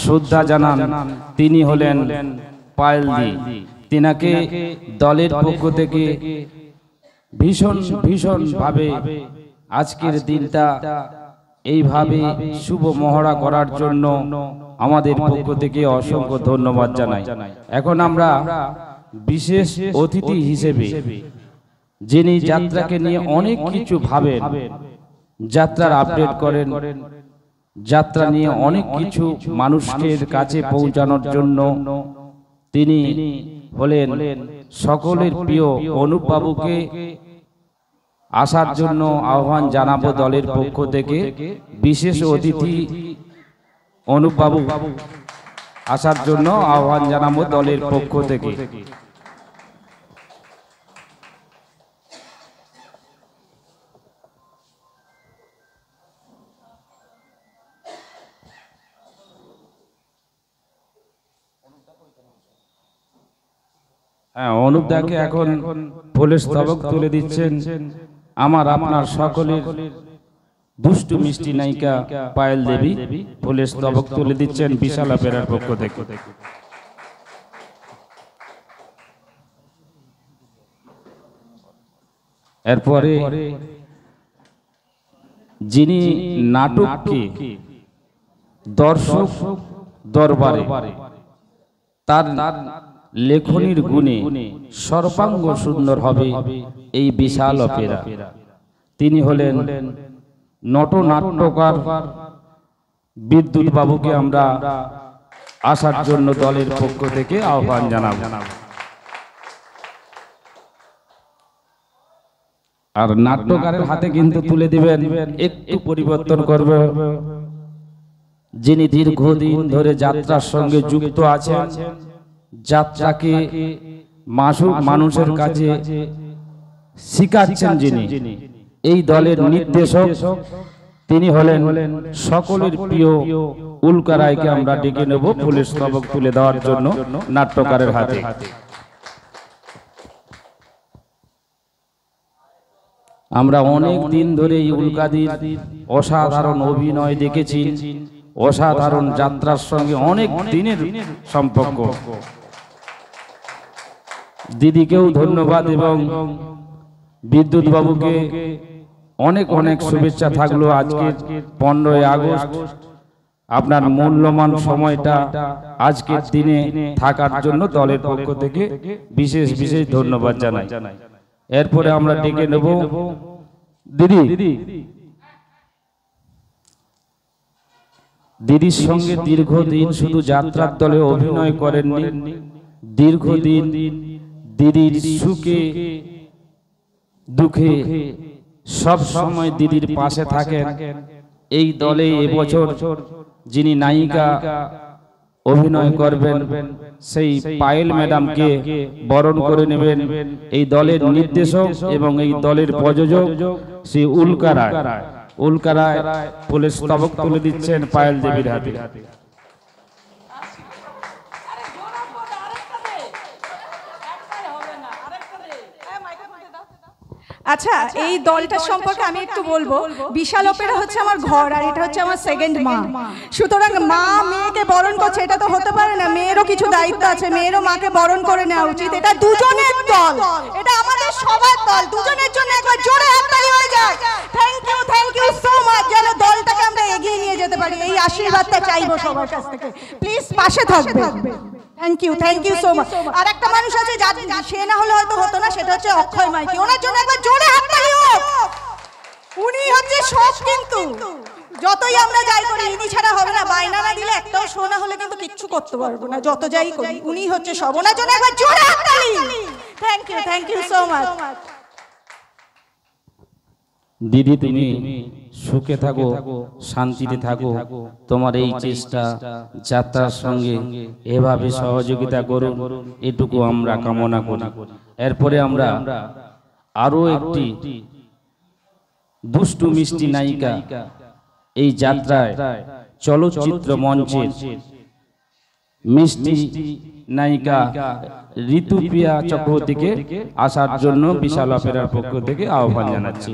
শ্রদ্ধা জানান তিনি হলেন পায়েল দি। তিনাকে দলের পক্ষ থেকে ভীষণ ভাবে আজকের দিনটা এইভাবে শুভ মহড়া করার জন্য আমাদের পক্ষ থেকে অসংখ্য ধন্যবাদ জানাই। এখন আমরা বিশেষ অতিথি হিসেবে যিনি যাত্রাকে নিয়ে অনেক কিছু ভাবেন, যাত্রার আপডেট করেন, যাত্রা নিয়ে অনেক কিছু মানুষের কাছে পৌঁছানোর জন্য তিনি হলেন সকলের প্রিয় অনুপ বাবুকে আসার জন্য আহ্বান জানাবো দলের পক্ষ থেকে। বিশেষ অতিথি অনুপ বাবু আসার জন্য আহ্বান জানাবো দলের পক্ষ থেকে। অনুপ দাকে এখন ফুলের স্তবক তুলে দিচ্ছেন আমার আপনার সকলের দুষ্টু মিষ্টি নায়িকা পায়েল দেবী। ফুলের স্তবক তুলে দিচ্ছেন বিশাল অপেরার পক্ষ থেকে। এরপরে যিনি নাটককে দর্শক দরবারে তার লেখনীর গুণে সর্বাঙ্গ সুন্দর হবে এই বিশাল অপেরা, তিনি হলেন নটনাট্যকার বিদ্যুৎ বাবুকে আমরা আসার জন্য দলের পক্ষ থেকে আহ্বান জানাব। আর নাট্যকারের হাতে কিন্তু তুলে দিবেন, একটু পরিবর্তন করবে, যিনি দীর্ঘদিন ধরে যাত্রার সঙ্গে যুক্ত আছেন, যাত্রাকে মানুষের কাছে শিখাচ্ছেন যিনি, এই দলের নির্দেশক তিনি হলেন সকলের প্রিয় উল্কা রায়কে আমরা ডেকে নেব ফুলের স্তবক তুলে দেওয়ার জন্য নাট্যকারের হাতে। আমরা অনেক দিন ধরে এই উল্কাদির অসাধারণ অভিনয় দেখেছি, অসাধারণ যাত্রার সঙ্গে অনেক দিনের সম্পর্ক। দিদিকেও ধন্যবাদ এবং বিদ্যুৎ বাবুকে অনেক অনেক শুভেচ্ছা থাকলো। আজকে 15ই আগস্ট আপনার মূল্যবান সময়টা আজকের দিনে থাকার জন্য দলের পক্ষ থেকে বিশেষ বিশেষ ধন্যবাদ জানাই। এরপরে আমরা ডেকে নেব দিদি। দিদির সঙ্গে দীর্ঘদিন শুধু যাত্রার দলে অভিনয় করেননি, দীর্ঘদিন দিদির সুখে দুঃখে সব সময় দিদির পাশে থাকেন। এই দলে এবছর যিনি নায়িকা অভিনয় করবেন সেই পায়েল ম্যাডামকে বরণ করে নেবেন এই দলের নির্দেশক এবং এই দলের প্রযোজক শ্রী উল্কা রায়। উল্কা রায় ফুলের স্তবক তুলে দিচ্ছেন পায়েল দেবীর হাতে। আচ্ছা, এই দলটার সম্পর্কে আমি একটু বলবো। বিশাল অপেরা হচ্ছে আমার ঘর আর এটা হচ্ছে আমার সেকেন্ড মা। সুতরাং মা মেয়েকে বরণ করছে, এটা তো হতে পারে না, মেয়েরও কিছু দায়িত্ব আছে, মেয়েরও মাকে বরণ করে নেওয়া উচিত। এটা দুজনের দল, এটা আমাদের সবার দল, দুজনের জন্য একবার জোরে হাততালি হয়ে যাক। থ্যাংক ইউ সো মাচ, যেন দলটাকে আমরা এগিয়ে নিয়ে যেতে পারি, এই আশীর্বাদটা চাইবো সবার কাছ থেকে। প্লিজ পাশে থাকবেন। Thank you so much. আর একটা মানুষ আছে সে না হলে হয়তো হতো না, সেটা হচ্ছে অক্ষয় মাইতি। ওনার জন্য একবার জোরে হাততালি হোক। উনি হচ্ছে সব, কিন্তু যতই আমরা যাই করি ইনি ছাড়া হবে না। বাইনা না দিলে একটাও শোনা হলে কিন্তু কিচ্ছু করতে পারবো না, যত যাই করি উনি হচ্ছে সব। ওনার জন্য একবার জোরে হাততালি। Thank you so much. দিদি তুমি সুখে থাকো, শান্তিতে থাকো, তোমার এই চেষ্টা যাত্রার সঙ্গে এভাবে সহযোগিতা করুন, এটুকু আমরা কামনা করি। এরপরে আমরা আরো একটি দুষ্টু মিষ্টি নায়িকা এই যাত্রায় চলচ্চিত্র মঞ্চের মিষ্টি নায়িকা ঋতুপ্রিয়া চক্রবর্তীকে আসার জন্য বিশাল অপেরার পক্ষ থেকে আহ্বান জানাচ্ছি।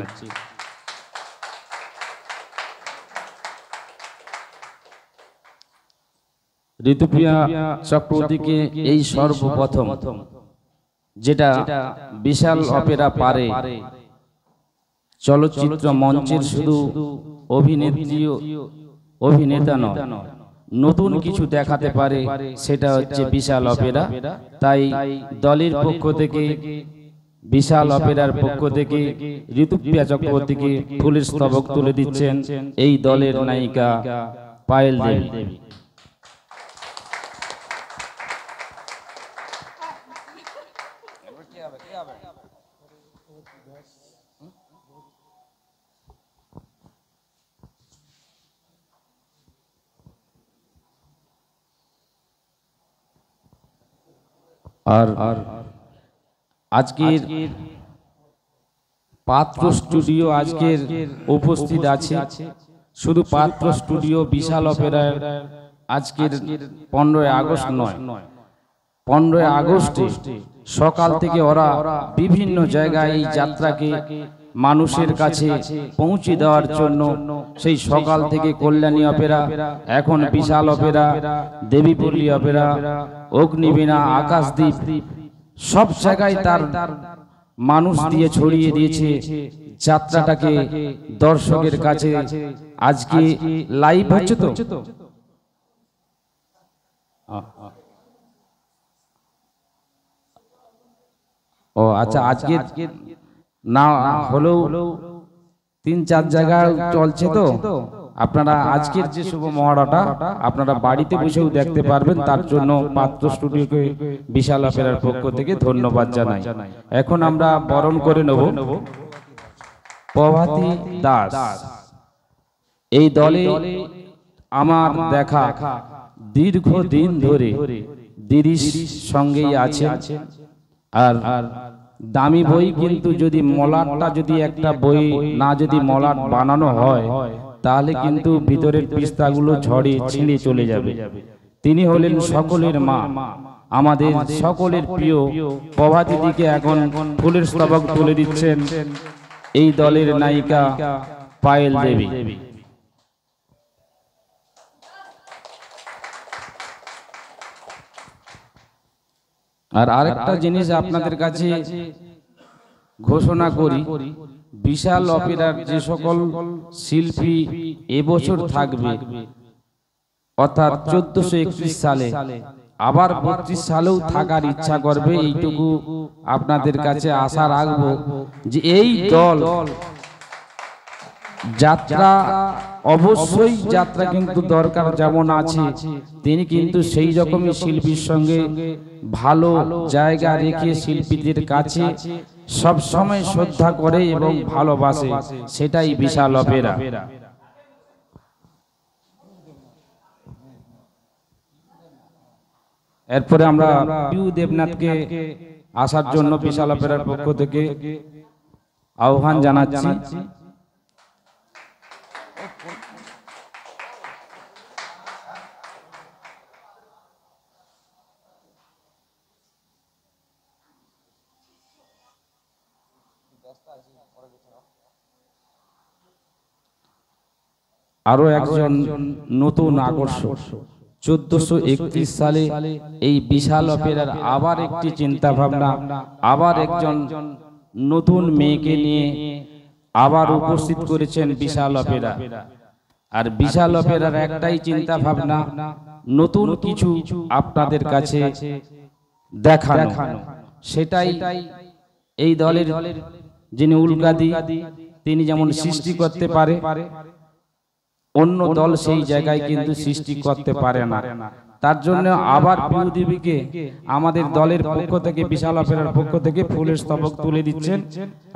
ঋতুপ্রিয়া চক্রবর্তীকে এই সর্বপ্রথম যেটা বিশাল অপেরা পারে চলচ্চিত্র মঞ্চের শুধু অভিনেত্রী অভিনেতা নয়, নতুন কিছু দেখাতে পারে, সেটা হচ্ছে বিশাল অপেরা। তাই দলের পক্ষ থেকে, বিশাল অপেরার পক্ষ থেকে ঋতুপ্রিয়া চক্রবর্তীকে ফুলের স্তবক তুলে দিচ্ছেন এই দলের নায়িকা পায়েল দেবী। আর আজকের পাত্র স্টুডিও আজকের উপস্থিত আছে। শুধু পাত্র স্টুডিও বিশাল অপেরার আজকের 15 আগস্ট নয়, 15 আগস্টে সকাল থেকে ওরা বিভিন্ন জায়গায় এই যাত্রাকে মানুষের কাছে পৌঁছে দেওয়ার জন্য সেই সকাল থেকে কল্যাণী অপেরা, এখন বিশাল অপেরা, দেবীপল্লী অপেরা, অগ্নিবীণা, আকাশদ্বীপ, সব জায়গায় তার মানুষ দিয়ে ছড়িয়ে দিয়েছে যাত্রাটাকে দর্শকের কাছে। আজকে লাইভ হচ্ছে তো, ও আচ্ছা, আজকে না হলেও 3-4 জায়গায় চলছে তো। আপনারা আজকের যে শুভ মহড়াটা আপনারা বাড়িতে বসেও দেখতে পারবেন, তার জন্য পাত্র স্টুডিওকে বিশাল অপেরার পক্ষ থেকে ধন্যবাদ জানাই। এখন আমরা বরণ করে নেব প্রভাতী দাস। এই দলে আমার দেখা দীর্ঘদিন ধরে দিদির সঙ্গেই আছে। আর দামি বই কিন্তু যদি মলাটটা যদি একটা বই না যদি মলাট বানানো হয় তাহলে কিন্তু ভিতরের পৃষ্ঠাগুলো ঝড়ে ছিঁড়ে চলে যাবে। তিনি হলেন সকলের মা, আমাদের সকলের প্রিয় প্রভাতী দিকে এখন ফুলের স্তবক তুলে দিচ্ছেন এই দলের নায়িকা পায়েল দেবী। আর আরেকটা জিনিস আপনাদের কাছে ঘোষণা করি, বিশাল অপেরার যে সকল শিল্পী এবছর থাকবে, অর্থাৎ 1431 সালে, আবার 32 সালেও থাকার ইচ্ছা করবে, এইটুকু আপনাদের কাছে আশা রাখবো যে এই দল যাত্রা, অবশ্যই যাত্রা কিন্তু দরকার যেমন আছে, তিনি কিন্তু সেই রকমই শিল্পীর সঙ্গে ভালো জায়গা রেখে শিল্পীদের কাছে সব সময় শ্রদ্ধা করে এবং ভালোবাসে, সেটাই বিশাল অপেরা। এরপরে আমরা পিউ দেবনাথকে আসার জন্য বিশাল অপেরার পক্ষ থেকে আহ্বান জানাচ্ছি। আরো একজন নতুন আকর্ষণ, 1431 সালে এই বিশাল অপেরার আবার একটি চিন্তা ভাবনা, আবার একজন নতুন মেয়েকে নিয়ে আবার উপস্থিত করেছেন বিশাল অপেরা। আর বিশাল অপেরার একটাই চিন্তা ভাবনা, নতুন কিছু আপনাদের কাছে দেখানো, সেটাই এই দলের যিনি উলকাদি, তিনি যেমন সৃষ্টি করতে পারে, অন্য দল সেই জায়গায় কিন্তু সৃষ্টি করতে পারে না। তার জন্য আবার পিউ দেবীকে আমাদের দলের পক্ষ থেকে, বিশাল অপেরার পক্ষ থেকে ফুলের স্তবক তুলে দিচ্ছেন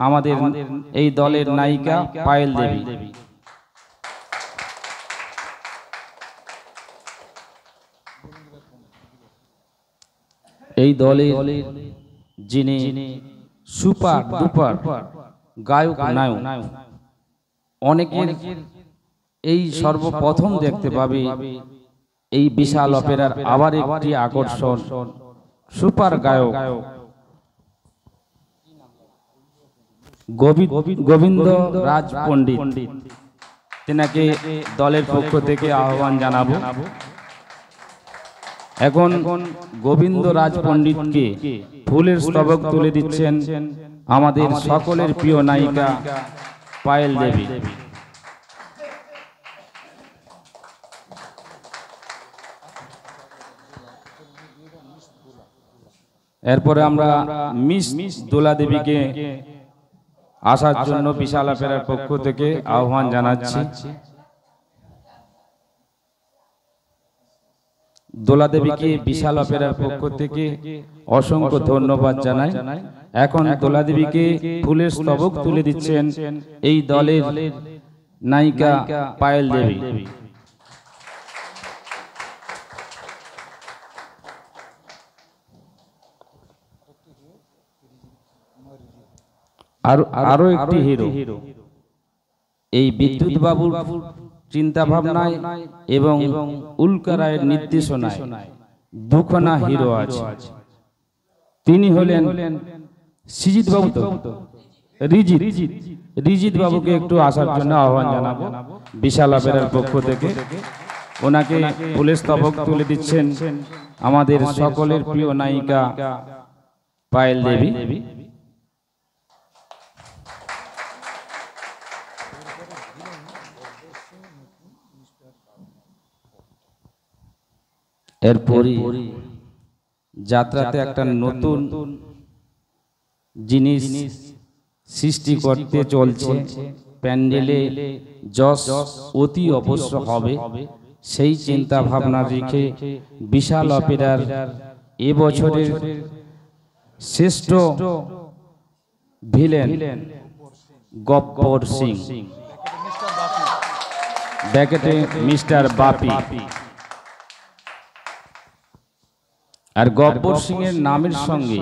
আমাদের এই দলের নায়িকা পায়েল দেবী। এই দলের যিনি সুপার ডুপার গায়ক নায়ক, অনেকের এই সর্বপ্রথম দেখতে পাবে এই বিশাল অপেরার আবার একটি আকর্ষণ, সুপার গায়ক গোবিন্দ রাজ পণ্ডিত। তেনাকে দলের পক্ষ থেকে আহ্বান জানাবো। এখন গোবিন্দ রাজ পণ্ডিতকে ফুলের স্তবক তুলে দিচ্ছেন আমাদের সকলের প্রিয় নায়িকা পায়েল দেবী। এরপরে আমরা মিস দোলা দেবীকে আসার জন্য বিশাল অপেরার পক্ষ থেকে আহ্বান জানাচ্ছি। দোলা দেবীকে বিশাল অপেরার পক্ষ থেকে অসংখ্য ধন্যবাদ জানাই। এখন দোলা দেবীকে ফুলের স্তবক তুলে দিচ্ছেন এই দলের নায়িকা পায়েল দেবী। আরো একটি হিরো এই বিদ্যুৎ বাবুর চিন্তা ভাবনায় এবং উল্কা রায়ের নির্দেশনায় দুখানা হিরো আছে। তিনি হলেন সৃজিত বাবু, তো রিজিত বাবুকে একটু আসার জন্য আহ্বান জানাবো বিশাল অপেরার পক্ষ থেকে। ওনাকে ফুলের স্তবক তুলে দিচ্ছেন আমাদের সকলের প্রিয় নায়িকা পায়েল দেবী। এরপরই যাত্রাতে একটা নতুন জিনিস সৃষ্টি করতে চলছে। প্যান্ডেলে যশ অতি অবশ্য হবে, সেই চিন্তা ভাবনা রেখে বিশাল অপেরার এবছরের শ্রেষ্ঠ ভিলেন গব্বর সিং, ব্যাকেটে মিস্টার বাপি। আর গব্বর সিং এর নামের সঙ্গে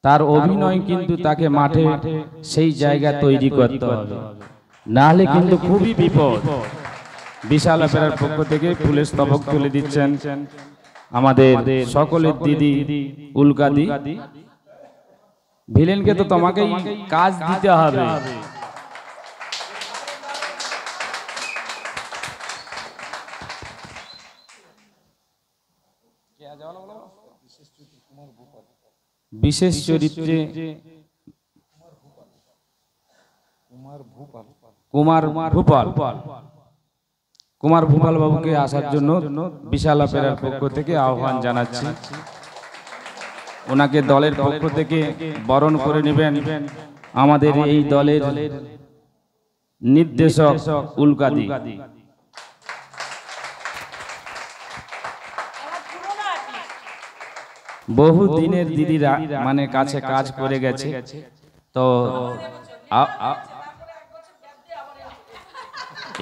তার অভিনয় কিন্তু তাকে মাঠে সেই জায়গা তৈরি করতে হবে, নাহলে কিন্তু খুবই বিপদ। বিশাল অপেরার পক্ষ থেকে ফুলের স্তবক তুলে দিচ্ছেন আমাদের সকলের দিদি উল্কাদি। ভিলেনকে তো তোমাকেই কাজ দিতে হবে। বিশেষ চরিত্রে কুমার ভূপাল বাবুকে আসার জন্য বিশাল অপেরার পক্ষ থেকে আহ্বান জানাচ্ছি। ওনাকে দলের পক্ষ থেকে বরণ করে নেবেন আমাদের এই দলের নির্দেশক উল্কাদি। বহু দিনের দিদিরা মানে কাছে কাজ করে গেছে, তো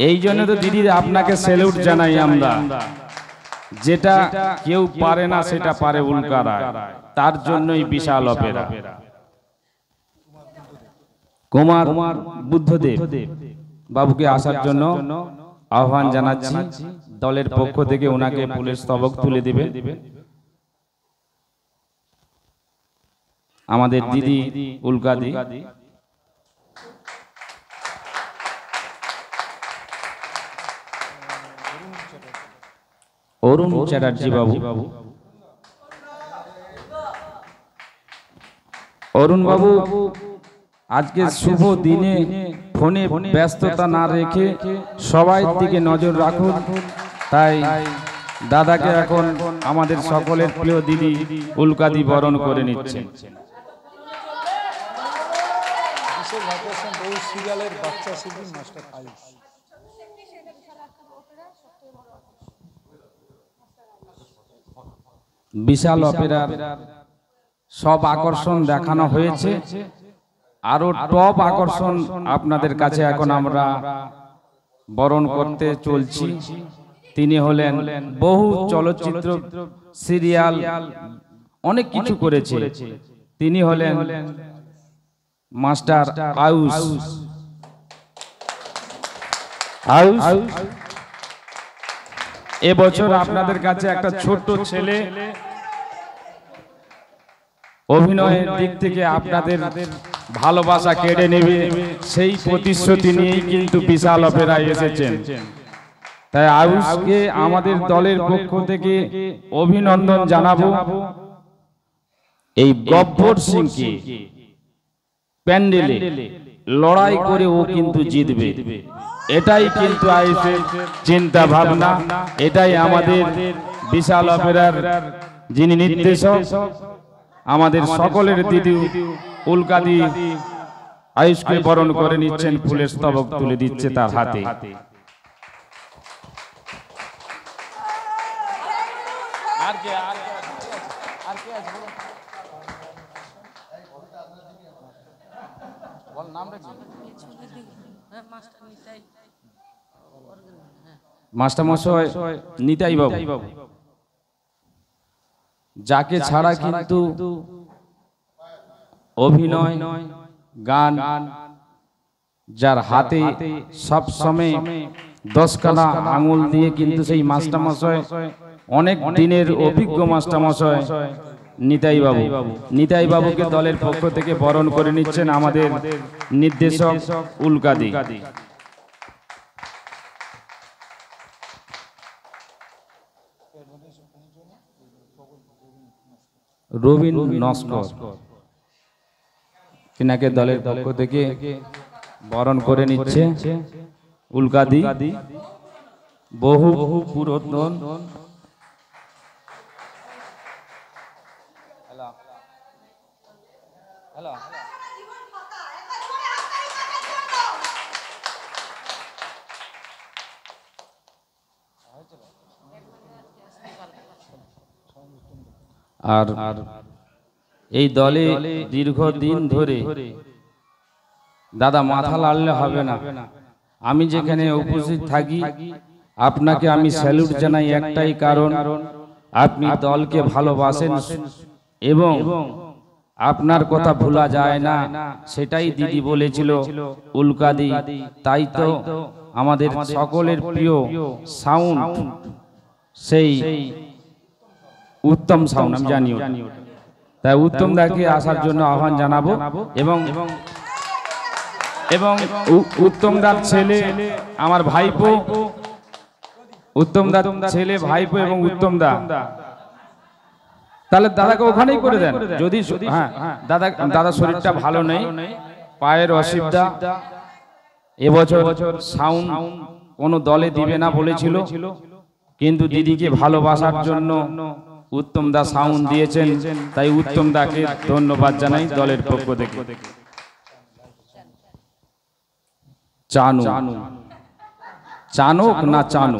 এই জন্য তো দিদিরা আপনাকে স্যালুট জানাই আমরা। যেটা কেউ পারে না সেটা পারে উল্কা রায়, তার জন্যই বিশাল অপেরা। কুমার বুদ্ধদেব বাবুকে আসার জন্য আহ্বান জানাচ্ছি দলের পক্ষ থেকে। ওনাকে ফুলের স্তবক তুলে দিবে আমাদের দিদি উল্কাদি। অরুণ চ্যাটার্জি বাবু, অরুণ বাবু আজকে শুভ দিনে ফোনে ব্যস্ততা না রেখে সবাই দিকে নজর রাখুন। তাই দাদাকে এখন আমাদের সকলের প্রিয় দিদি উল্কাদি বরণ করে নিচ্ছেন। বিশাল অপেরার সব আকর্ষণ দেখানো হয়েছে, আরো টপ আকর্ষণ আপনাদের কাছে এখন আমরা বরণ করতে চলছি। তিনি হলেন বহু চলচ্চিত্র, সিরিয়াল, অনেক কিছু করেছে। তিনি হলেন মাস্টার আয়ুষ। এবছর আপনাদের কাছে একটা ছোট্ট ছেলে অভিনয়ের দিক থেকে আপনাদের ভালোবাসা কেড়ে নেবে, সেই প্রতিশ্রুতি নিয়েই কিন্তু বিশাল অপেরায় এসেছেন। তাই আয়ুষকে আমাদের দলের পক্ষ থেকে অভিনন্দন জানাবো। এই গব্বর সিংকে প্যান্ডেলে লড়াই করে ও কিন্তু জিতবে, এটাই কিন্তু আয়ুষের চিন্তা ভাবনা, এটাই আমাদের বিশাল অপেরার যিনি নির্দেশক আমাদের সকলের দিদি উল্কাদি আয়ুষকে বরণ করে নিচ্ছেন, ফুলের স্তবক তুলে দিচ্ছে তার হাতে। মাস্টারমশাই নিতাই বাবু, যাকে ছাড়া কিন্তু অভিনয় গান, যার হাতে সব সময় 10 কানা আঙুল দিয়ে কিন্তু সেই মাস্টারমশাই অনেক দিনের অভিজ্ঞ মাস্টারমশাই নিতাই বাবু। নিতাই বাবুকে দলের পক্ষ থেকে বরণ করে নিচ্ছেন আমাদের নির্দেশক উল্কাদি। রবীন নস্কর তিনাকে দলের পক্ষ থেকে বরণ করে নিচ্ছে উল্কাদি। বহু পুরাতন আর এই দলে দীর্ঘদিন ধরে দাদা মাথা লাড়লে হবে না, আমি যেখানে উপস্থিত থাকি আপনাকে আমি স্যালুট জানাই, একটাই কারণ আপনি দলকে ভালোবাসেন এবং আপনার কথা ভোলা যায় না, সেটাই দিদি বলেছিল উল্কাদি। তাই তো আমাদের সকলের প্রিয় সাউন্ড, সেই উত্তম সাউন্ড আমি জানি, তাই উত্তম দাকে আসার জন্য আহ্বান জানাবো। এবং এবং উত্তম দার ছেলে আমার ভাইপো, উত্তম দার ছেলে ভাইপো এবং উত্তম দা, তাহলে দাদাকে ওখানেই করে দেন যদি। হ্যাঁ দাদা শরীরটা ভালো নেই, পায়ের অসুবিধা, এবছর সাউন্ড কোনো দলে দিবে না বলেছিল, কিন্তু দিদিকে ভালোবাসার জন্য উত্তম দা সাউন্ড দিয়েছেন, তাই উত্তম দাকে ধন্যবাদ জানাই দলের পক্ষ থেকে। চানু, চানক না চানু,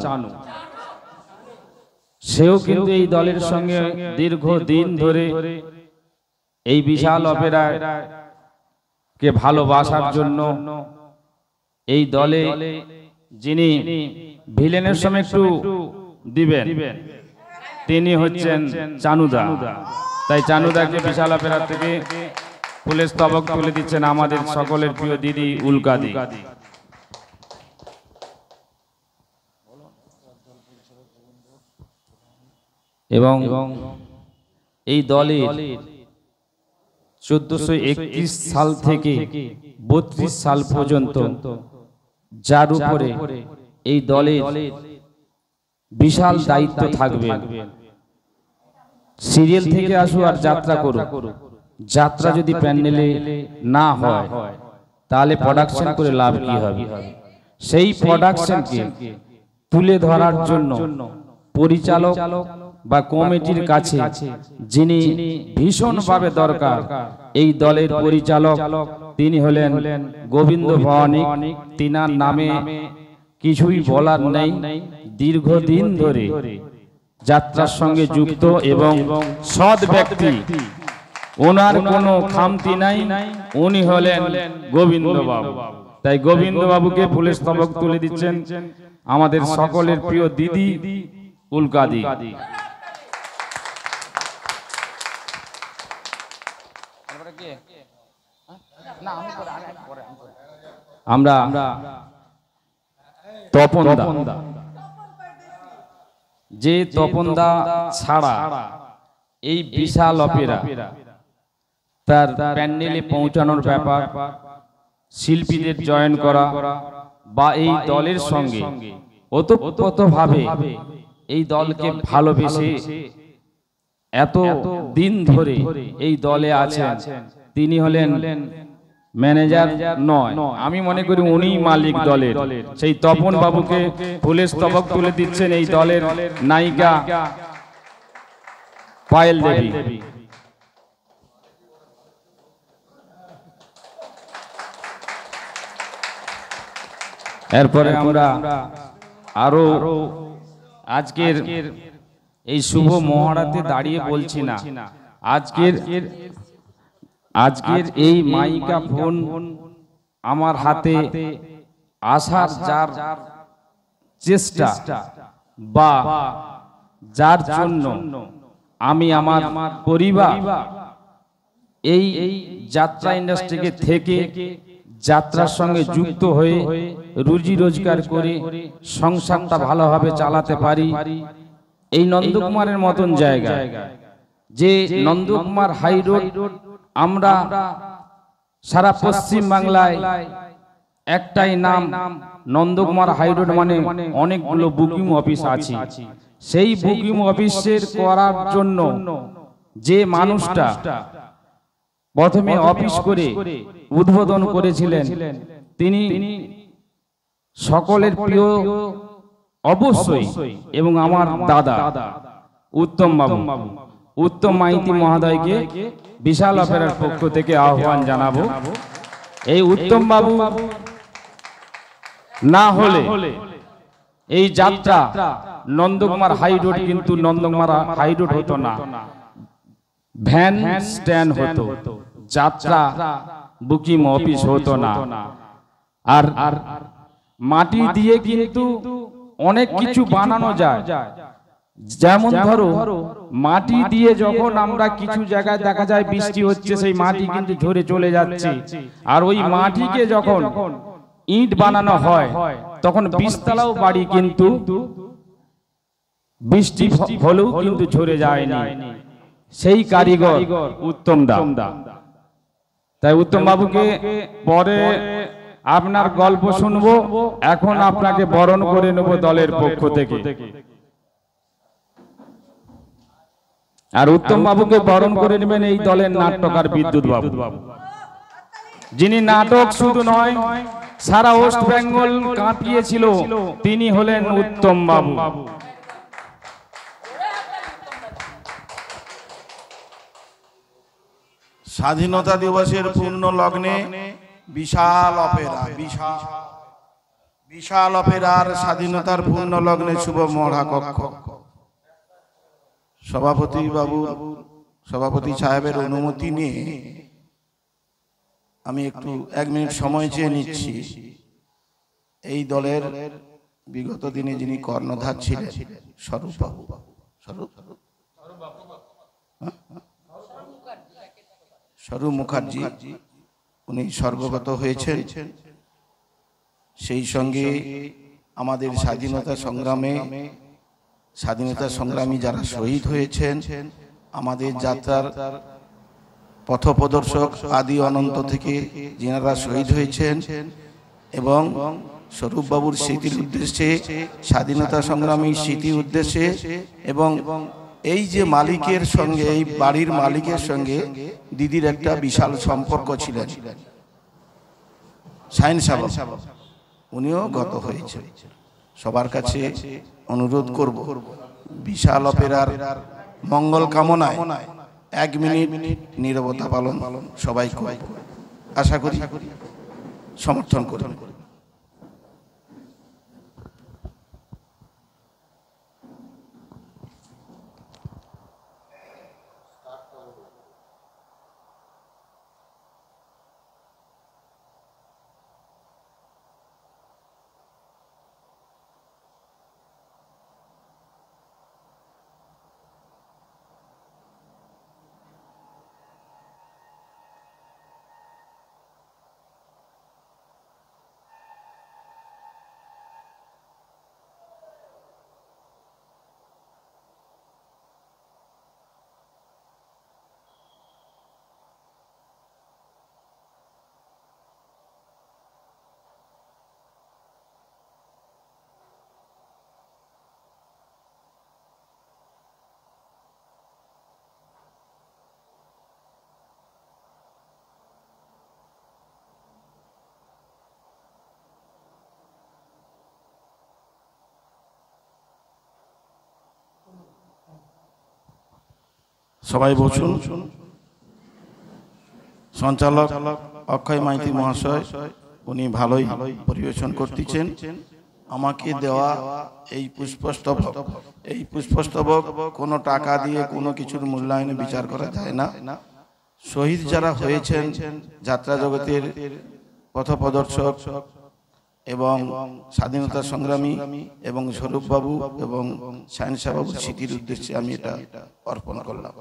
সেও কিন্তু এই দলের সঙ্গে দীর্ঘদিন ধরে এই বিশাল অপেরায় কে ভালোবাসার জন্য এই দলে যিনি ভিলেনের সময় একটু দিবেন তিনি হচ্ছেন চানুদা। তাই চানুদাকে বিশাল অপেরা থেকে ফুলের স্তবক তুলে দিচ্ছেন আমাদের সকলের প্রিয় দিদি উল্কাদি। এবং এই দলে 1431 সাল থেকে 32 সাল পর্যন্ত যার উপরে এই দলের বিশাল দায়িত্ব থাকবে, সিরিয়াল থেকে আসো আর যাত্রা করো, যাত্রা যদি প্যান্ডেলে না হয় তাহলে প্রোডাকশন করে লাভ কি হবে? সেই প্রোডাকশনকে তুলে ধরার জন্য পরিচালক বা কমিটির কাছে যিনি ভীষণভাবে দরকার, এই দলের পরিচালক তিনি হলেন গোবিন্দ ভবানিক। তিনার নামে কিছুই বলার নেই, দীর্ঘদিন ধরে যাত্রার সঙ্গে যুক্ত এবং সৎ ব্যক্তি, ওনার কোনো খামতি নাই, উনি হলেন গোবিন্দ বাবু। তাই গোবিন্দ বাবুকে ফুলের স্তবক তুলে দিচ্ছেন আমাদের সকলের প্রিয় দিদি উল্কাদি। আমরা তপনদা, যে তপনদা ছাড়া এই বিশাল অপেরা তার প্যান্ডেলে পৌঁছানোর ব্যাপার, শিল্পীদের জয়েন করা বা এই দলের সঙ্গে ওতপ্রোতভাবে এই দলকে ভালোবেসে এত দিন ধরে এই দলে আছেন, তিনি হলেন ম্যানেজার নয়, আমি মনে করি উনিই মালিক দলের। সেই তপন বাবুকে ফুলের স্তবক তুলে দিচ্ছেন এই দলের নায়িকা পায়েল দেবী। এরপরে আমরা আরো আজকের এই শুভ মহড়াতে দাঁড়িয়ে বলছি না, আজকের এই মাইকা ফোন আমার হাতে আসার যার চেষ্টা বা যার জন্য আমি আমার পরিবার এই যাত্রা ইন্ডাস্ট্রিকে থেকে যাত্রার সঙ্গে যুক্ত হয়ে রুজি রোজগার করে সংসারটা ভালোভাবে চালাতে পারি, এই নন্দকুমারের মতন জায়গা, যে নন্দকুমার হাই রোড, আমরা সারা পশ্চিম বাংলায় একটাই নাম নন্দকুমার হাই রোড, মানে অনেকগুলো বুকিং অফিস আছে। সেই বুকিং অফিসের করার জন্য যে মানুষটা প্রথমে অফিস করে উদ্বোধন করেছিলেন, তিনি সকলের প্রিয় অবশ্যই এবং আমার দাদা উত্তম বাবু, উত্তম মাইতি মহোদয়কে বিশাল অপেরার পক্ষ থেকে আহ্বান জানাবো। এই উত্তম বাবু না হলে এই যাত্রা নন্দকুমার হাই রোড কিন্তু নন্দকুমার হাই রোড হতো না, ভ্যান স্ট্যান্ড হতো, যাত্রা বুকিং অফিস হতো না। আর মাটি দিয়ে কিন্তু অনেক কিছু বানানো যায়, যেমন ধরো মাটি দিয়ে যখন আমরা কিছু জায়গায় দেখা যায় বৃষ্টি হচ্ছে, সেই মাটি কিন্তু ঝরে চলে যাচ্ছে, আর ওই মাটিকে যখন ইট বানানো হয় তখন 20 তলাও বাড়ি কিন্তু বৃষ্টি হলেও কিন্তু ঝরে যায়নি, সেই কারিগর উত্তম দা। তাই উত্তম বাবুকে পরে আপনার গল্প শুনবো, এখন আপনাকে বরণ করে নেব দলের পক্ষ থেকে। আর উত্তম বাবুকে বরণ করে নেবেন এই দলের নাট্যকার বিদ্যুৎ বাবু, যিনি নাটক শুধু নয় সারা ওয়েস্ট বেঙ্গল কাঁপিয়েছিল, তিনি হলেন উত্তম বাবু। স্বাধীনতা দিবসের পূর্ণ লগ্নে বিশাল অপেরা, বিশাল অপেরার স্বাধীনতার পূর্ণ লগ্নে শুভ মহড়া কক্ষ সভাপতি সাহেবের অনুমতি নিয়ে আমি একটু 1 মিনিট সময় চেয়ে নিচ্ছি। এই দলের বিগত দিনে যিনি কর্ণধার ছিলেন স্বরূপ মুখার্জি, উনি স্বর্গগত হয়েছেন। সেই সঙ্গে আমাদের স্বাধীনতা সংগ্রামী যারা শহীদ হয়েছেন, আমাদের যাত্রার পথপ্রদর্শক আদি অনন্ত থেকে যিনারা শহীদ হয়েছেন, এবং স্বরূপবাবুর স্মৃতির উদ্দেশ্যে, স্বাধীনতা সংগ্রামী স্মৃতির উদ্দেশ্যে, এবং এই যে মালিকের সঙ্গে, এই বাড়ির মালিকের সঙ্গে দিদির একটা বিশাল সম্পর্ক ছিলেন, শাহিন সাহেব, উনিও গত হয়েছে। সবার কাছে অনুরোধ করব, বিশাল অপেরার মঙ্গল কামনায় 1 মিনিট নীরবতা পালন সবাই করব, আশা করি সমর্থন করবেন। সবাই বসুন। সঞ্চালক অক্ষয় মাইতি মহাশয় উনি ভালোই পরিবেশন করতেছেন। আমাকে দেওয়া এই পুষ্পস্তবক কোনো টাকা দিয়ে কোনো কিছুর মূল্যায়নে বিচার করা যায় না। শহীদ যারা হয়েছেন, যাত্রা জগতের পথপ্রদর্শক এবং স্বাধীনতা সংগ্রামী এবং স্বরূপবাবু এবং সায়েন্সাবাবুর স্মৃতির উদ্দেশ্যে আমি এটা অর্পণ করলাম।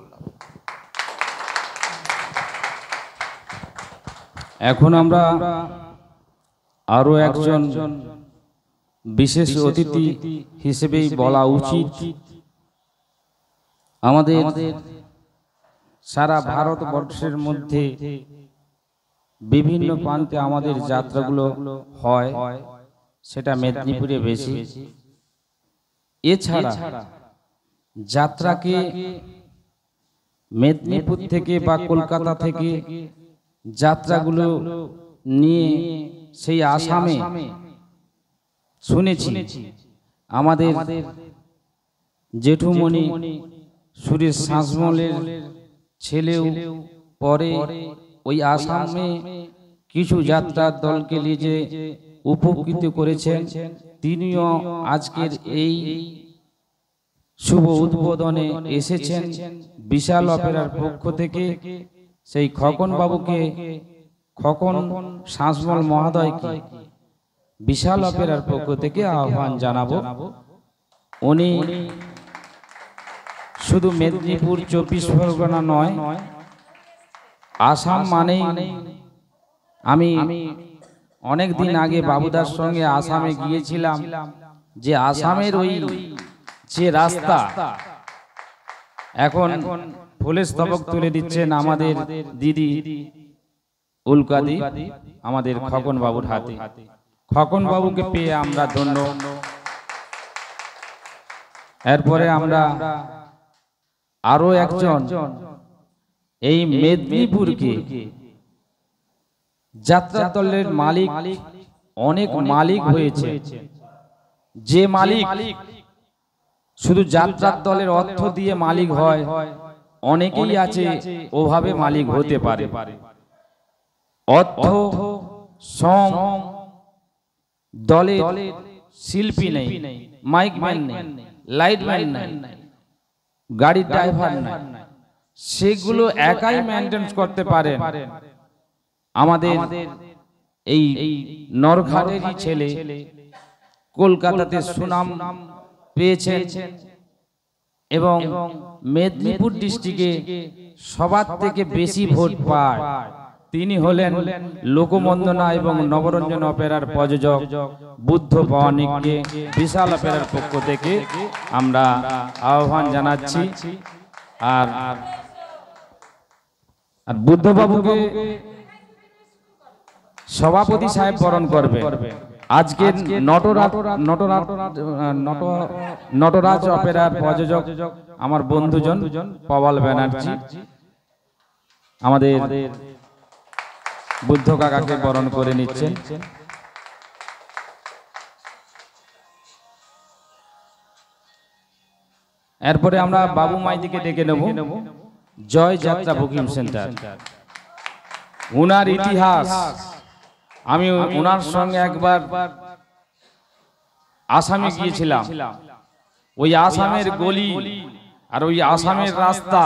এখন আমরা আরো একজন বিশেষ অতিথি হিসেবেই বলা উচিত। আমাদের সারা ভারতবর্ষের মধ্যে বিভিন্ন প্রান্তে আমাদের যাত্রাগুলো হয়, সেটা মেদিনীপুরে বেশি। এছাড়া যাত্রাকে মেদিনীপুর থেকে বা কলকাতা থেকে যাত্রাগুলো নিয়ে সেই আসামে শুনেছি আমাদের জেঠুমণি সুরেশ শাসমলের ছেলেও পরে ওই আসামে কিছু যাত্রার দলকে নিয়ে যে উপকৃত করেছেন, তিনিও আজকের এই শুভ উদ্বোধনে এসেছেন বিশাল অপেরার পক্ষ থেকে। সেই খোকন বাবুকে, খোকন শাসমল মহোদয়কে বিশাল অপেরার পক্ষ থেকে আহ্বান জানাবো। উনি শুধু মেদিনীপুর 24 পরগনা নয়, আসাম মানেই, আমি অনেক দিন আগে বাবুদার সঙ্গে আসামে গিয়েছিলাম, যে আসামের ওই যে রাস্তা এখন ফুলের স্তবক তুলে দিচ্ছেন আমাদের দিদি উল্কাদি, আমাদের খোকন বাবুর হাতে। খোকন বাবুকে পেয়ে আমরা ধন্য। এরপরে আমরা আরো একজন এই মেদিনীপুরকে যাত্রা দলের মালিক, অনেক মালিক হয়েছে, যে মালিক শুধু যাত্রার দলের অর্থ দিয়ে মালিক হয়, অনেকেই আছে ওভাবে মালিক হতে পারে। অর্থ শ্রম দলের শিল্পী নেই, মাইক ম্যান নেই, লাইট ম্যান নেই, গাড়ির ড্রাইভার নেই, সেগুলো একাই মেনটেন করতে পারেন আমাদের এই নরঘাটেরই ছেলে, কলকাতাতে সুনাম পেয়েছেন এবং মেদিনীপুর ডিস্ট্রিক্টে সবার থেকে বেশি ভোট পায়। তিনি হলেন লোকবন্দনা এবং নবরঞ্জন অপেরার প্রযোজক বুদ্ধ ভবানীকে বিশাল অপেরার পক্ষ থেকে আমরা আহ্বান জানাচ্ছি। আর বুদ্ধবাবুকে সভাপতি সাহেব বরণ করবে। আজকে নটরাজ অপেরার প্রযোজক আমার বন্ধুজন পবল ব্যানার্জি আমাদের বুদ্ধ কাকাকে বরণ করে নিচ্ছেন। এরপরে আমরা বাবু মাইতিকে ডেকে নেব, জয় যাত্রা বুকিং সেন্টার। উনার ইতিহাস, আমি উনার সঙ্গে একবার আসামে গিয়েছিলাম। ওই আসামের গলি আর ওই আসামের রাস্তা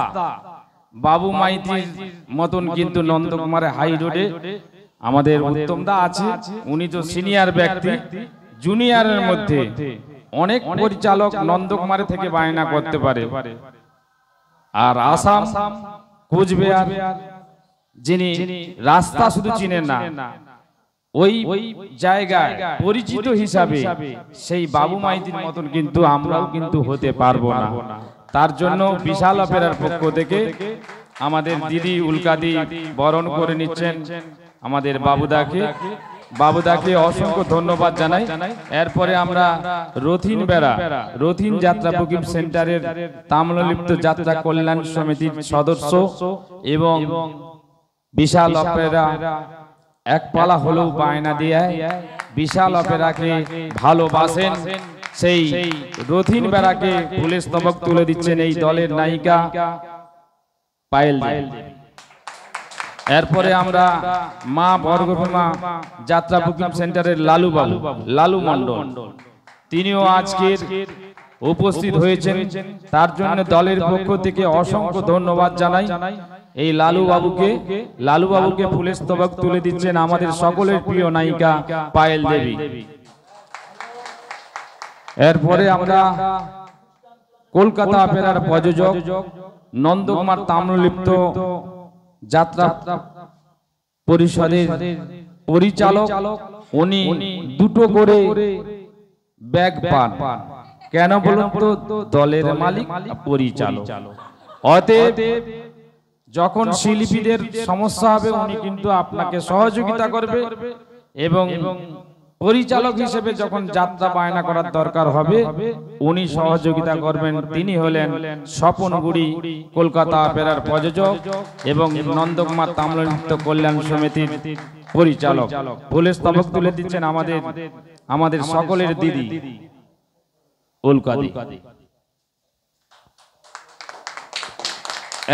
বাবু মাইতির মতন কিন্তু নন্দকুমারের হাই রোডে আমাদের উত্তম দা আছে, উনি তো সিনিয়র ব্যক্তি, জুনিয়রের মধ্যে অনেক পরিচালক নন্দকুমারে থেকে বায়না করতে পারে। আর আসাম কোচবিহার যিনি রাস্তা শুধু চিনেন না, ওই জায়গায় পরিচিত হিসাবে সেই বাবু মাইতির মতন কিন্তু আমরাও কিন্তু হতে পারবো না। তার জন্য বিশাল অপেরার পক্ষ থেকে আমাদের দিদি উল্কাদি বরণ করে নিচ্ছেন আমাদের বাবুদাকে। বাবুদাকে অসংখ্য ধন্যবাদ জানাই। এরপরে আমরা রথিন যাত্রা বুকিং সেন্টারের তাম্রলিপ্ত যাত্রা কল্যাণ সমিতির সদস্য এবং বিশাল অপেরা এক পালা হলেও বায়না দিয়ে বিশাল অপেরাকে ভালোবাসেন, সেই রথিন বেড়াকে ফুলের স্তবক তুলে দিচ্ছেন এই দলের নায়িকা পায়েল দেবী। এরপরে আমরা মা বর্গভীমা যাত্রা বুকিং সেন্টারের লালু বাবু, লালু মণ্ডল, তিনিও আজকের উপস্থিত হয়েছেন। তার জন্য দলের পক্ষ থেকে অসংখ্য ধন্যবাদ জানাই। এই লালু বাবুকে ফুলের স্তবক তুলে দিচ্ছেন আমাদের সকলের প্রিয় নায়িকা পায়েল দেবী। এরপরে আমরা কলকাতা অপেরার প্রযোজক নন্দকুমার তাম্রলিপ্ত যাত্রা পরিষদের পরিচালক, উনি দুটো করে ব্যাগ পান। কেন বলুন তো? দলের মালিক পরিচালক। অতএব যখন শিল্পীদের সমস্যা হবে উনি কিন্তু আপনাকে সহযোগিতা করবে, এবং পরিচালক হিসেবে যখন যাত্রা বায়না করার দরকার হবে উনি সহযোগিতা করবেন। তিনি হলেন স্বপনগুড়ি কলকাতা অপেরার প্রযোজক এবং নন্দকুমার তাম্রলিপ্ত কল্যাণ সমিতির পরিচালক। ফুলের স্তবক তুলে দিচ্ছেন আমাদের সকলের দিদি উল্কাদি।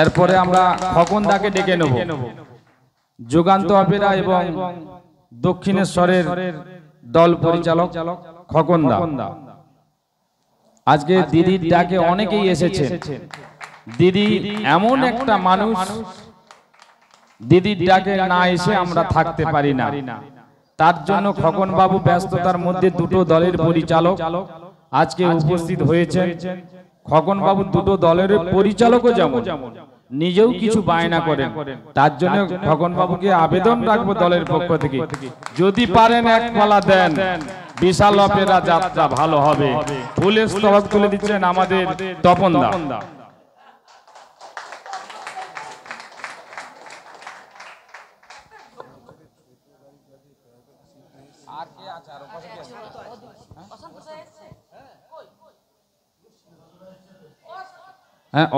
এরপরে আমরা খকনদাকে ডেকে নেব, যুগান্ত অপেরা এবং দক্ষিণেশ্বরের দল পরিচালক খকনদা। আজকে দিদির ডাকে অনেকেই এসেছে। দিদি এমন একটা মানুষ, দিদির ডাকে না এসে আমরা থাকতে পারি না। তার জন্য খকন বাবু ব্যস্ততার মধ্যে দুটো দলের পরিচালক আজকে উপস্থিত হয়েছেন। খকন বাবু দুটো দলের পরিচালকও যেমন নিজেও কিছু বায়না করেন। তার জন্য খকন বাবুকে আবেদন রাখবো দলের পক্ষ থেকে, যদি পারেন এক পালা দেন, বিশাল অপেরা যাত্রা ভালো হবে। ফুলের স্তবক তুলে দিচ্ছেন আমাদের তপনদা। হ্যাঁ,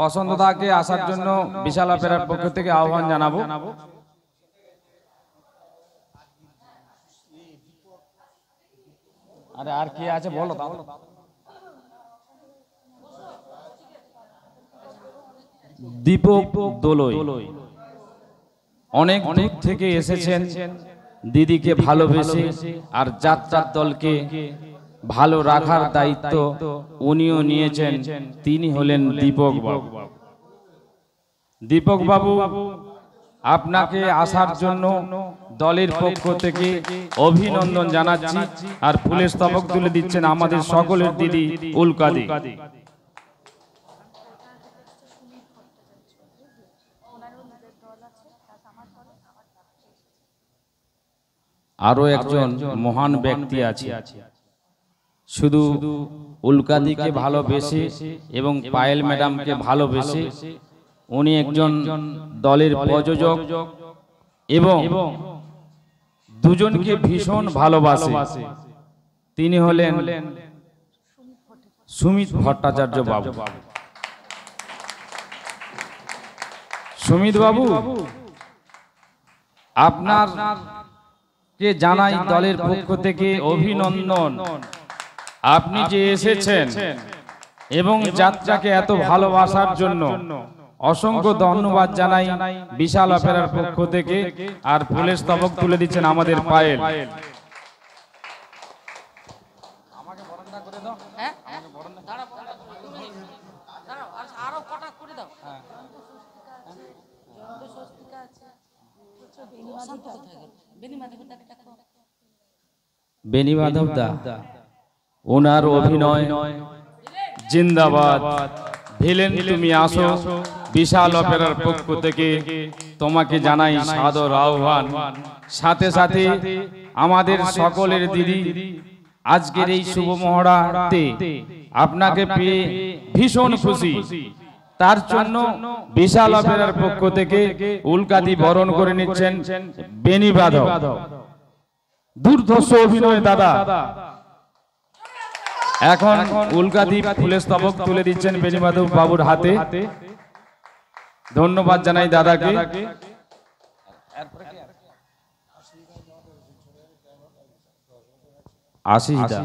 অসন্তদাকে আসার জন্য বিশাল অপেরার পক্ষ থেকে আহ্বান জানাবো। আরে আর কি আছে বলো? দীপক দোলই অনেক দূর থেকে এসেছেন দিদিকে ভালোবেসে, আর যাত্রার দলকে ভালো রাখার দায়িত্ব উনিও নিয়েছেন। তিনি হলেন দীপক বাবু। দীপক বাবু, আপনাকে আসার জন্য দলের পক্ষ থেকে অভিনন্দন জানাচ্ছি, আর ফুলের স্তবক তুলে দিচ্ছেন আমাদের সকলের দিদি উল্কাদি। আরো একজন মহান ব্যক্তি আছে, শুধু উল্কাদিকে ভালোবেসে এবং পায়েল ম্যাডামকে ভালোবেসে উনি একজন দলের প্রযোজক এবং দুজনকে ভীষণ ভালোবাসে। তিনি হলেন সুমিত ভট্টাচার্য বাবু। সুমিত বাবু, আপনার কে জানাই দলের পক্ষ থেকে অভিনন্দন। আপনি যে এসেছেন এবং যাত্রাকে এত ভালোবাসার জন্য অসংখ্য ধন্যবাদ জানাই বিশাল অপেরার পক্ষ থেকে। আর ফুলের স্তবক তুলে দিচ্ছেন আমাদের পায়েল। বেনি মাধব দা, ওনার অভিনয় জিন্দাবাদ। ভিলেন তুমি আসো, বিশাল অপেরার পক্ষ থেকে তোমাকে জানাই সাদর আহ্বান। সাথে সাথে আমাদের সকলের দিদি আজকের এই শুভ মহড়াতে আপনাকে পেয়ে ভীষণ খুশি। তার জন্য বিশাল অপেরার পক্ষ থেকে উল্কাদি বরণ করে নিচ্ছেন বেনি মাধব। দুর্ধর্ষ অভিনয় দাদা। এখন উল্কাদি ফুলের স্তবক তুলে দিচ্ছেন বেনি মাধব বাবুর হাতে। ধন্যবাদ জানাই দাদাকে। আশিস দা,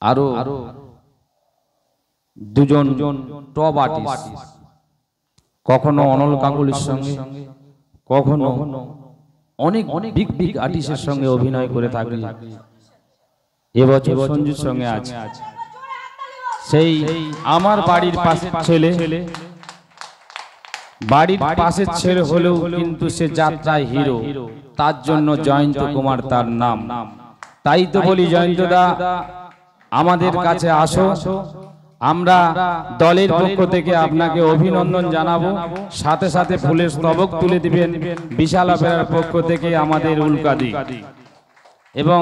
আরো দুজন টপ আর্টিস্ট, কখনো অনল কাকুলির সঙ্গে, কখনো অনেক বিগ বিগ আর্টিস্টের সঙ্গে অভিনয় করে থাকি। এবছর সঞ্জুর সঙ্গে আছে সেই আমার বাড়ির পাশের ছেলে, বাড়ির পাশের ছেলে হলেও কিন্তু সে যাত্রায় হিরো, তার জন্য জয়ন্ত কুমার তার নাম। তাই তো বলি জয়ন্ত দা আমাদের কাছে আসো, আমরা দলের পক্ষ থেকে আপনাকে অভিনন্দন জানাবো, সাথে সাথে ফুলের স্তবক তুলে দিবেন বিশাল অপেরার পক্ষ থেকে আমাদের উল্কাদি এবং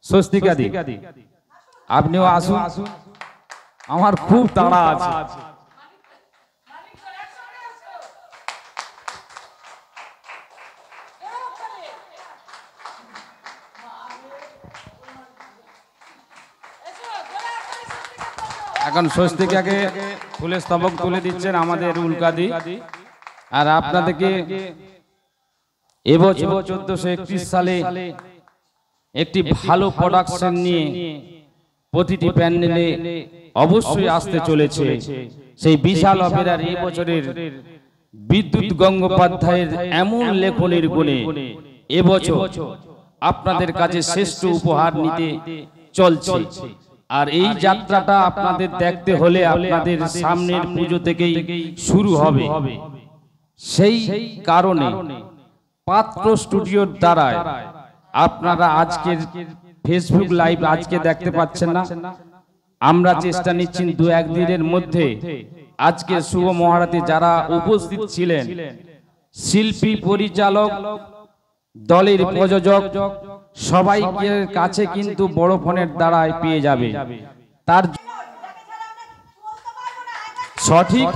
স্বস্তিকাদি। আপনিও আসুন, আমার খুব তাড়া আছে। এখন স্বস্তিকাকে ফুলের স্তবক তুলে দিচ্ছেন আমাদের উল্কাদি। আর আপনাদেরকে এবছর 1431 সালে একটি ভালো প্রোডাকশন নিয়ে প্রতিটি প্যান্ডেলে অবশ্যই আসতে চলেছে। সেই বিশাল অপেরার এই বছরের বিদ্যুৎ গঙ্গোপাধ্যায়ের এমন লেখনের গুণে এবছর আপনাদের কাছে শ্রেষ্ঠ উপহার নিতে চলছে। আর এই যাত্রাটা আপনাদের দেখতে হলে আপনাদের সামনের পুজো থেকেই শুরু হবে। সেই কারণে পাত্র স্টুডিওর দ্বারা আপনারা আজকের ফেসবুক লাইভ আজকে দেখতে পাচ্ছেন না, আমরা চেষ্টা নিচ্ছি 2-1 দিনের মধ্যে আজকে শুভ মহারাতে যারা উপস্থিত ছিলেন, শিল্পী, পরিচালক, দলের প্রযোজক সবাইকে কাছে কিন্তু বড় ফোনের দ্বারাই পেয়ে যাবে। তার সঠিক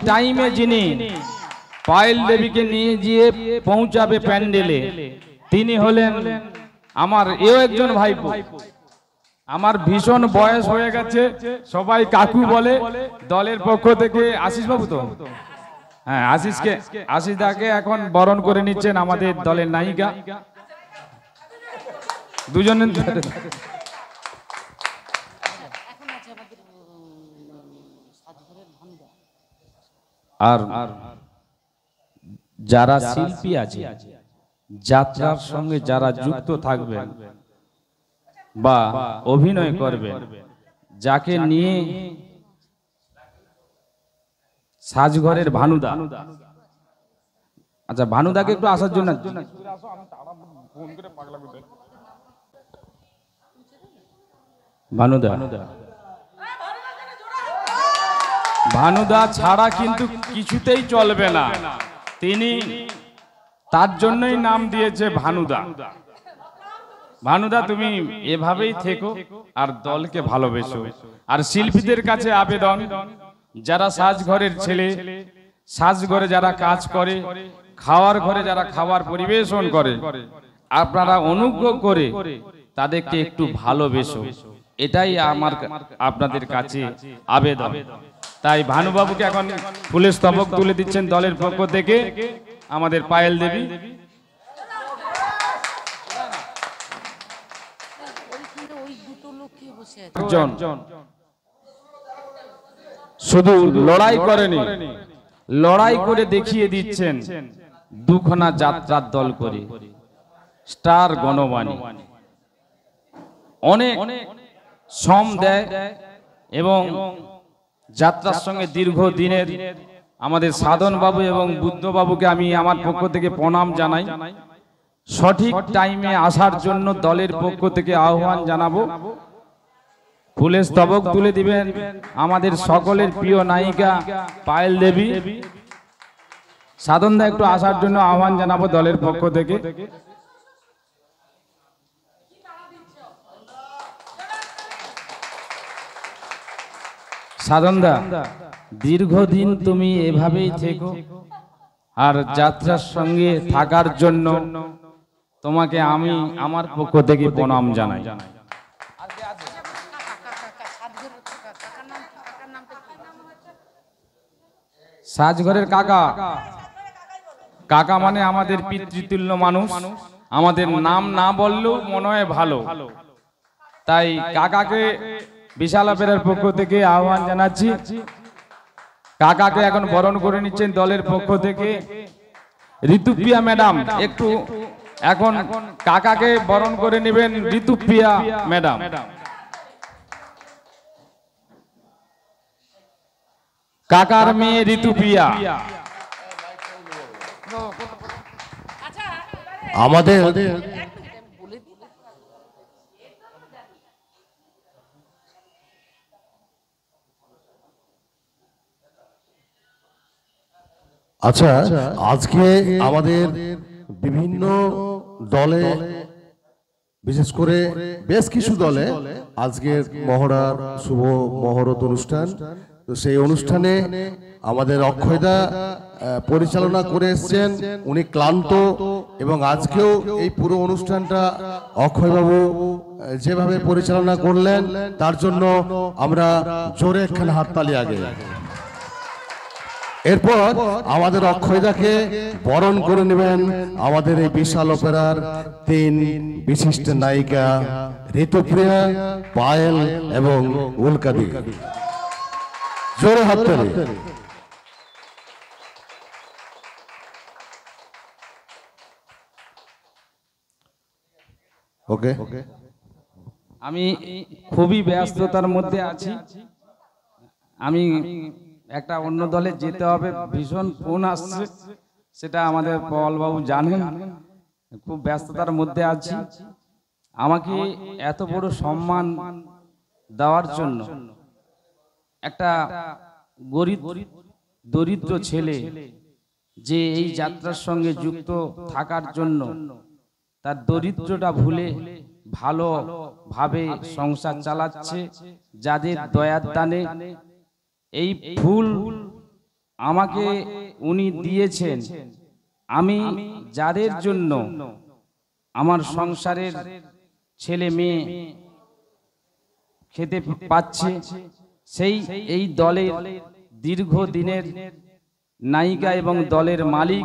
টাইমে যিনি পায়েল দেবীকে নিয়ে গিয়ে পৌঁছাবে প্যান্ডেলে, তিনি হলেন আমার এও একজন ভাইপো। আমার ভীষণ বয়স হয়ে গেছে, সবাই কাকু বলে। দলের পক্ষ থেকে আশিস বাবু, তো হ্যাঁ আশিস দাকে এখন বরণ করে নিচ্ছেন আমাদের দলের নায়িকা দুজনের। আর যারা শিল্পী আছে, যাত্রার সঙ্গে যারা যুক্ত থাকবেন বা অভিনয় করবেন, যাকে নিয়ে সাজঘরের ভানুদা, আচ্ছা ভানুদাকে একটু আসার জন্য, ভানুদা ছাড়া কিন্তু কিছুতেই চলবে না। তিনি তার জন্যই নাম দিয়েছে ভানুদা। ভানুদা তুমি এভাবেই থেকো আর দলকে ভালোবেসো। আর শিল্পীদের কাছে আবেদন, যারা সাজঘরের ছেলে, সাজঘরে যারা কাজ করে, খাওয়ার ঘরে যারা খাবার পরিবেশন করে, আপনারা অনুগ্রহ করে তাদেরকে একটু ভালোবেসো, এটাই আমার আপনাদের কাছে আবেদন। তাই ভানুবাবুকে এখন ফুলের স্তবক তুলে দিচ্ছেন দলের পক্ষ থেকে আমাদের পায়েল দেবী। শুধু লড়াই করেনি, লড়াই করে দেখিয়ে দিচ্ছেন দুখানা যাত্রার দল করে স্টার গণবাণী অনেক শ্রম দেয় এবং যাত্রার সঙ্গে দীর্ঘদিনের আমাদের সাধন বাবু এবং বুদ্ধ বাবুকে আমি আমার পক্ষ থেকে প্রণাম জানাই। সঠিক টাইমে আসার জন্য দলের পক্ষ থেকে আহ্বান জানাবো। ফুলের স্তবক তুলে দিবেন আমাদের সকলের প্রিয় নায়িকা পায়েল দেবী। সাধনদা একটু আসার জন্য আহ্বান জানাবো দলের পক্ষ থেকে। সাধনদা, দীর্ঘদিন তুমি এভাবেই থেকো আর যাত্রার সঙ্গে থাকার জন্য তোমাকে আমি আমার পক্ষ থেকে প্রণাম জানাই। সাজঘরের কাকা, কাকা মানে আমাদের পিতৃতুল্য মানুষ, আমাদের নাম না বললেও মনে হয় ভালো, তাই কাকাকে বিশাল অপেরার পক্ষ থেকে আহ্বান জানাচ্ছি। কাকাকে এখন বরণ করে নিচ্ছেন দলের পক্ষ থেকে ঋতুপ্রিয়া ম্যাডাম। একটু এখন কাকাকে বরণ করে নেবেন ঋতুপ্রিয়া ম্যাডাম। কাকার মেয়ে ঋতুপ্রিয়া। আমাদের আচ্ছা, আজকে আমাদের বিভিন্ন দলে, বিশেষ করে বেশ কিছু দলে আজকের মহড়ার শুভ মহরত অনুষ্ঠান। তো সেই অনুষ্ঠানে আমাদের অক্ষয়দা পরিচালনা করে এসছেন। উনি ক্লান্ত এবং আজকেও এই পুরো অনুষ্ঠানটা অক্ষয়বাবু যেভাবে পরিচালনা করলেন তার জন্য আমরা জোরে একখানা হাততালি আগে। এরপর আমাদের অক্ষয়দাকে বরণ করে নেবেন আমাদের এই বিশাল অপেরার 3 বিশিষ্ট নায়িকা ঋতুপ্রিয়া, পায়েল এবং উল্কাদি। জোরে হাততালি। ওকে, আমি খুবই ব্যস্ততার মধ্যে আছি। আমি একটা অন্য দলে যেতে হবে, ভীষণ ফোন আসছে, সেটা আমাদের পলবাবু জানেন। খুব ব্যস্ততার মধ্যে আছি। আমাকে এত বড় সম্মান দেওয়ার জন্য একটা গরিব দরিদ্র ছেলে যে এই যাত্রার সঙ্গে যুক্ত থাকার জন্য তার দরিদ্রটা ভুলে ভালোভাবে সংসার চালাচ্ছে, যাদের দয়ার দানে এই ফুল আমাকে উনি দিয়েছেন। আমি যাদের জন্য আমার সংসারের ছেলে মেয়ে খেতে পাচ্ছে, এই দলের দীর্ঘদিনের নায়িকা এবং দলের মালিক,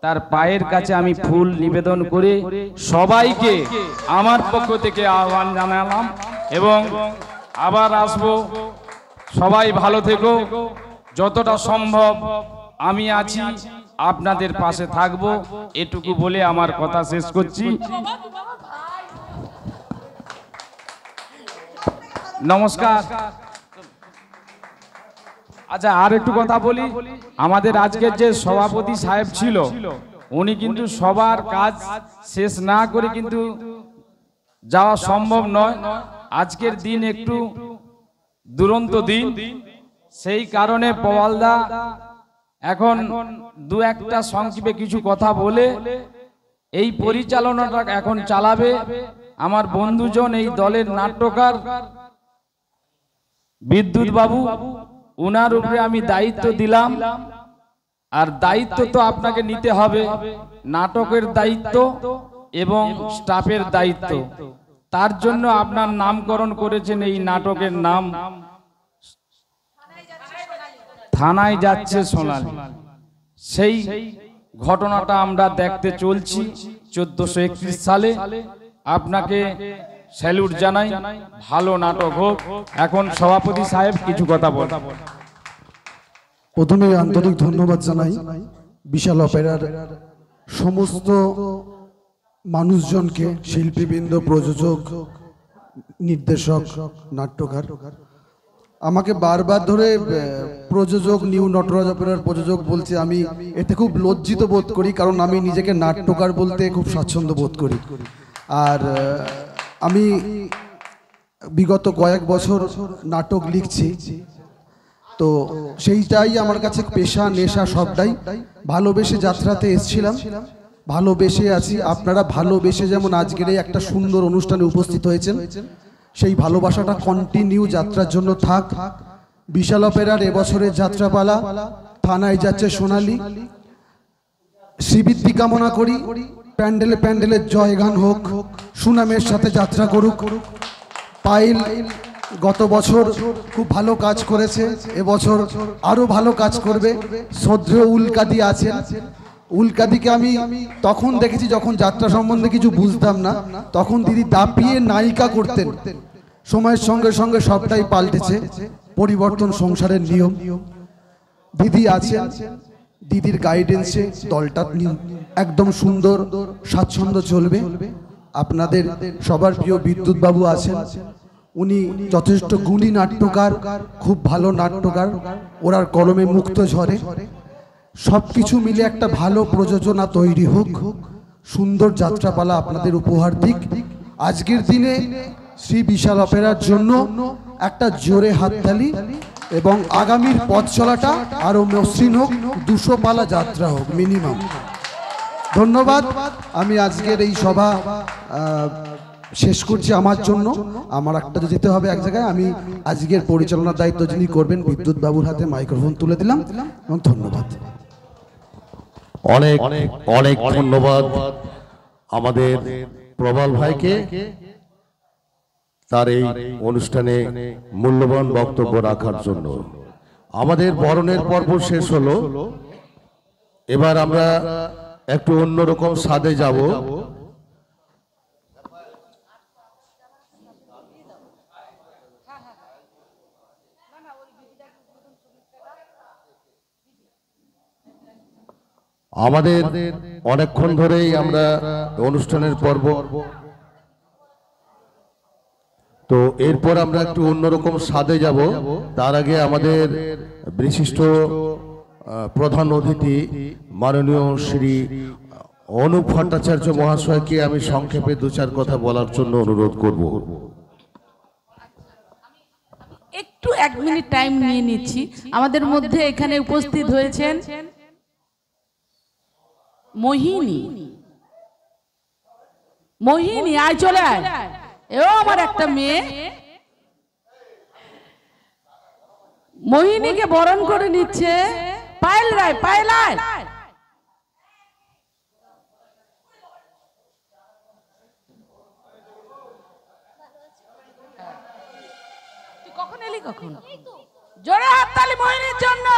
তার পায়ের কাছে আমি ফুল নিবেদন করে সবাইকে আমার পক্ষ থেকে আহ্বান জানালাম এবং আবার আসবো। সবাই ভালো থেকো, যতটা সম্ভব আমি আছি, আপনাদের পাশে থাকবো, এটুকু বলে আমার কথা শেষ করছি। নমস্কার। আচ্ছা, আর একটু কথা বলি। আমাদের আজকের যে সভাপতি সাহেব ছিল, উনি কিন্তু সবার কাজ শেষ না করে কিন্তু যাওয়া সম্ভব নয়। আজকের দিন একটু দুরন্ত দিন, সেই কারণে পওয়ালদা এখন দু একটা সংক্ষেপে কিছু কথা বলে এই পরিচালনাটা এখন চালাবে আমার বন্ধুজন, এই দলের নাট্যকার বিদ্যুৎ বাবু। উনার উপরে আমি দায়িত্ব দিলাম, আর দায়িত্ব তো আপনাকে নিতে হবে, নাটকের দায়িত্ব এবং স্টাফের দায়িত্ব। তার জন্য আপনার নামকরণ করেছেন, এই নাটকের নাম থানায় যাচ্ছে সোনালী। সেই ঘটনাটা আমরা দেখতে চলছি 1431 সালে। আপনাকে স্যালুট জানাই, ভালো নাটক হোক। এখন সভাপতি সাহেব কিছু কথা বল। প্রথমে আন্তরিক ধন্যবাদ জানাই বিশাল অপেরার সমস্ত মানুষজনকে, শিল্পীবৃন্দ, প্রযোজক, নির্দেশক, নাট্যকার। আমাকে বারবার ধরে প্রযোজক, নিউ নটরাজ অপেরার প্রযোজক বলছে। আমি এতে খুব লজ্জিত বোধ করি, কারণ আমি নিজেকে নাট্যকার বলতে খুব স্বাচ্ছন্দ্য বোধ করি। আর আমি বিগত কয়েক বছর নাটক লিখছি, তো সেইটাই আমার কাছে পেশা, নেশা সবটাই। ভালোবেসে যাত্রাতে এসেছিলাম, ভালোবেসে আছি। আপনারা ভালোবেসে যেমন আজকের এই একটা সুন্দর অনুষ্ঠানে উপস্থিত হয়েছেন, সেই ভালোবাসাটা কন্টিনিউ যাত্রার জন্য থাক। বিশাল অপেরার এবছরের যাত্রাপালা থানায় যাচ্ছে সোনালী। শ্রীবৃদ্ধি কামনা করি, প্যান্ডেলে প্যান্ডেলের জয়গান হোক, সুনামের সাথে যাত্রা করুক। পায়েল গত বছর খুব ভালো কাজ করেছে, এবছর আরো ভালো কাজ করবে। শ্রদ্ধেয় উল্কাদি আছেন, উল্কাদিকে আমি তখন দেখেছি যখন যাত্রা সম্বন্ধে কিছু বুঝতাম না, তখন দিদি দাপিয়ে নায়িকা করতেন। সময়ের সঙ্গে সঙ্গে সবটাই পাল্টেছে, পরিবর্তন সংসারের নিয়ম। দিদি আছেন, দিদির গাইডেন্সে দলটা একদম সুন্দর স্বাচ্ছন্দ্য চলবে। আপনাদের সবার প্রিয় বিদ্যুৎ বাবু আছেন, উনি যথেষ্ট গুণী নাট্যকার, খুব ভালো নাট্যকার, ওনার কলমে মুক্ত ঝরে। সব কিছু মিলে একটা ভালো প্রযোজনা তৈরি হোক, সুন্দর যাত্রাপালা আপনাদের উপহার দিক। আজকের দিনে শ্রী বিশাল অপেরার জন্য একটা জোরে হাততালি, এবং আগামীর পথ চলাটা আরো মসৃণ হোক, 200 পালা যাত্রা হোক মিনিমাম। ধন্যবাদ। আমি আজকের এই সভা শেষ করছি আমার জন্য। আমার একটা যেতে হবে এক জায়গায়, আমি আজকের পরিচালনার দায়িত্ব যিনি করবেন বিদ্যুৎ বাবুর হাতে মাইক্রোফোন তুলে দিলাম, এবং ধন্যবাদ। অনেক অনেক ধন্যবাদ আমাদের প্রবাল ভাইকে তার এই অনুষ্ঠানে মূল্যবান বক্তব্য রাখার জন্য। আমাদের বরণের পর্ব শেষ হলো, এবার আমরা একটু অন্যরকম স্বাদে যাব। আমাদের অনেকক্ষণ ধরেই আমরা অনুষ্ঠানের পর্ব, তো এরপর আমরা একটু অন্যরকম স্বাদে যাব। তার আগে আমাদের বিশিষ্ট প্রধান অতিথি মাননীয় শ্রী অনুপ ভট্টাচার্য মহাশয়কে আমি সংক্ষেপে 2-4 কথা বলার জন্য অনুরোধ করব। একটু 1 মিনিট টাইম নিয়ে নিচ্ছি। আমাদের মধ্যে এখানে উপস্থিত হয়েছেন মোহিনী। মোহিনী আয়, চলে আয়। এও আমার একটা মেয়ে। মোহিনীকে বরণ করে নিচ্ছে পায়েল রায়। পায়েল আয়। তুই কখন এলি? কখন? জোরে হাততালি মোহিনীর জন্য।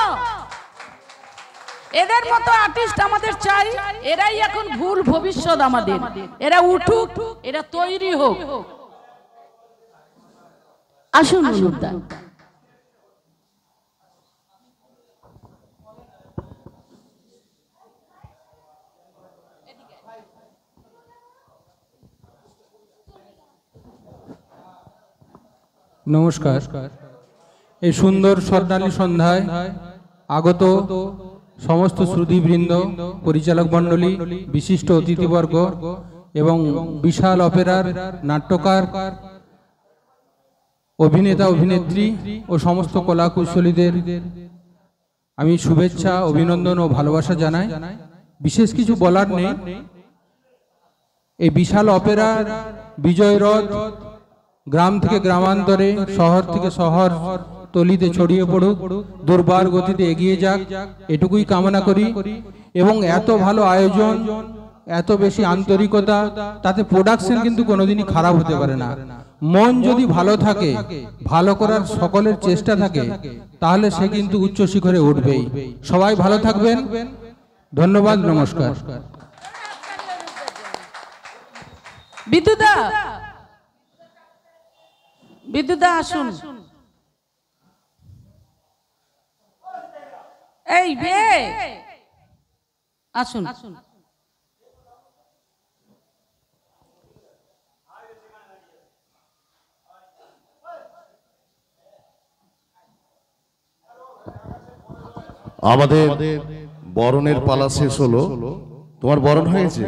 এদের মতো আর্টিস্ট আমাদের চাই। এরাই এখন ভুল ভবিষ্যৎ আমাদের। এরা উঠুক, এরা তৈরি হোক। আসুন অনুদান। নমস্কার। এই সুন্দর স্বর্ণালী সন্ধ্যায় আগত সমস্ত শ্রুতিবৃন্দ, পরিচালক মণ্ডলী, বিশিষ্ট অতিথিবর্গ এবং বিশাল অপেরার নাট্যকার, অভিনেতা, অভিনেত্রী ও সমস্ত কলাকুশলীদের আমি শুভেচ্ছা, অভিনন্দন ও ভালোবাসা জানাই। বিশেষ কিছু বলার নেই। এই বিশাল অপেরার বিজয় রথ গ্রাম থেকে গ্রামান্তরে, শহর থেকে শহর তলিতে ছড়িয়ে পড়ুক, দুর্বার গতিতে এগিয়ে যাক, এটুকুই কামনা করি। এবং এত ভালো আয়োজন, এত বেশি আন্তরিকতা, তাতে প্রোডাকশন কিন্তু কোনোদিনই খারাপ হতে পারে না। মন যদি ভালো থাকে, ভালো করার সকলের চেষ্টা থাকে, তাহলে সে কিন্তু উচ্চ শিখরে উঠবেই। সবাই ভালো থাকবেন। ধন্যবাদ, নমস্কার। বিদ্যুদা, বিদ্যুদা আসুন। এই বে আসুন। আমাদের বরণের পালা শেষ হলো। তোমার বরণ হয়েছে?